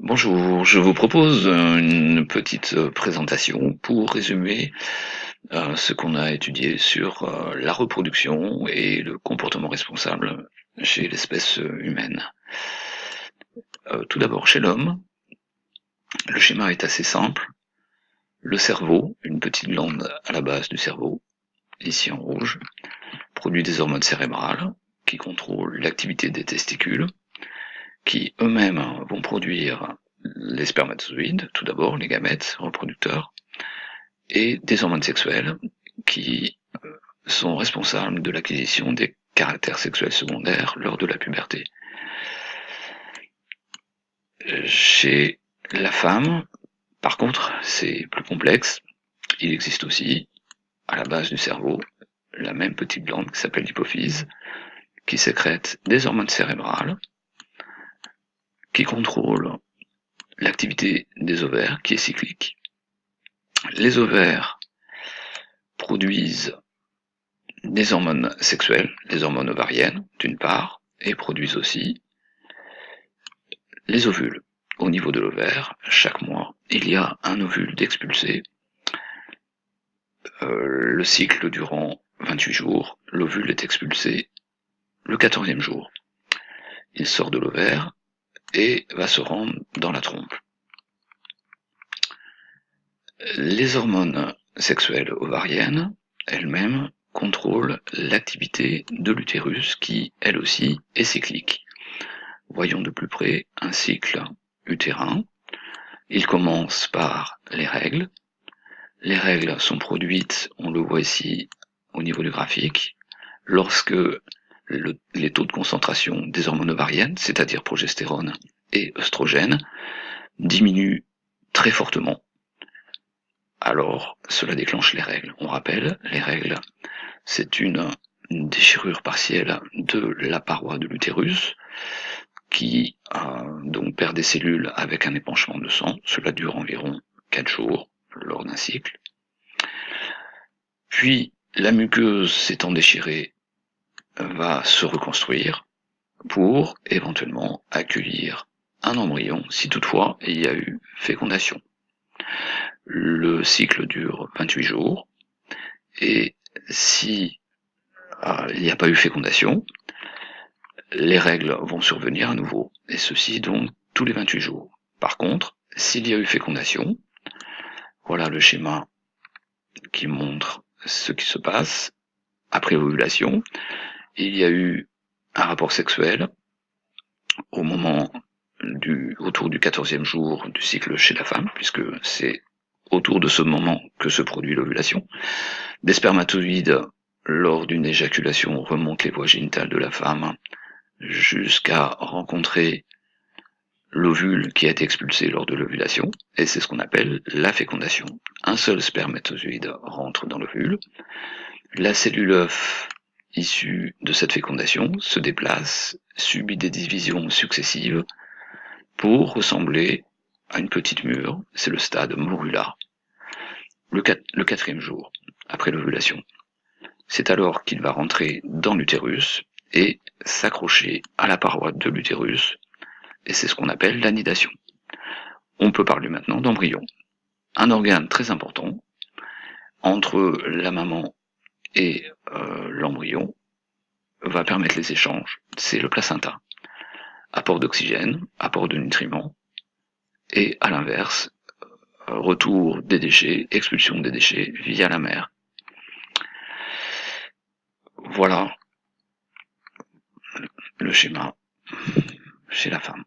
Bonjour, je vous propose une petite présentation pour résumer ce qu'on a étudié sur la reproduction et le comportement responsable chez l'espèce humaine. Tout d'abord, chez l'homme, le schéma est assez simple. Le cerveau, une petite glande à la base du cerveau, ici en rouge, produit des hormones cérébrales qui contrôlent l'activité des testicules, qui eux-mêmes vont produire les spermatozoïdes, tout d'abord, les gamètes reproducteurs, et des hormones sexuelles qui sont responsables de l'acquisition des caractères sexuels secondaires lors de la puberté. Chez la femme, par contre, c'est plus complexe. Il existe aussi, à la base du cerveau, la même petite glande qui s'appelle l'hypophyse, qui sécrète des hormones cérébrales, qui contrôle l'activité des ovaires, qui est cyclique. Les ovaires produisent des hormones sexuelles, les hormones ovariennes, d'une part, et produisent aussi les ovules. Au niveau de l'ovaire, chaque mois, il y a un ovule d'expulsé. Le cycle durant 28 jours, l'ovule est expulsé le 14e jour. Il sort de l'ovaire et va se rendre dans la trompe. Les hormones sexuelles ovariennes, elles-mêmes, contrôlent l'activité de l'utérus qui, elle aussi, est cyclique. Voyons de plus près un cycle utérin. Il commence par les règles. Les règles sont produites, on le voit ici au niveau du graphique, lorsque les taux de concentration des hormones ovariennes, c'est-à-dire progestérone et œstrogène, diminuent très fortement. Alors, cela déclenche les règles. On rappelle, les règles, c'est une déchirure partielle de la paroi de l'utérus qui donc perd des cellules avec un épanchement de sang. Cela dure environ 4 jours lors d'un cycle. Puis, la muqueuse s'étant déchirée va se reconstruire pour éventuellement accueillir un embryon si toutefois il y a eu fécondation. Le cycle dure 28 jours et si il n'y a pas eu fécondation, les règles vont survenir à nouveau, et ceci donc tous les 28 jours. Par contre, s'il y a eu fécondation, voilà le schéma qui montre ce qui se passe après ovulation. Il y a eu un rapport sexuel autour du 14e jour du cycle chez la femme, puisque c'est autour de ce moment que se produit l'ovulation. Des spermatozoïdes, lors d'une éjaculation, remontent les voies génitales de la femme jusqu'à rencontrer l'ovule qui a été expulsé lors de l'ovulation, et c'est ce qu'on appelle la fécondation. Un seul spermatozoïde rentre dans l'ovule, la cellule œuf issue de cette fécondation se déplace, subit des divisions successives pour ressembler à une petite mûre, c'est le stade morula, le 4e jour après l'ovulation. C'est alors qu'il va rentrer dans l'utérus et s'accrocher à la paroi de l'utérus, et c'est ce qu'on appelle l'anidation. On peut parler maintenant d'embryon, un organe très important entre la maman et l'embryon va permettre les échanges, c'est le placenta. Apport d'oxygène, apport de nutriments, et à l'inverse, retour des déchets, expulsion des déchets via la mère. Voilà le schéma chez la femme.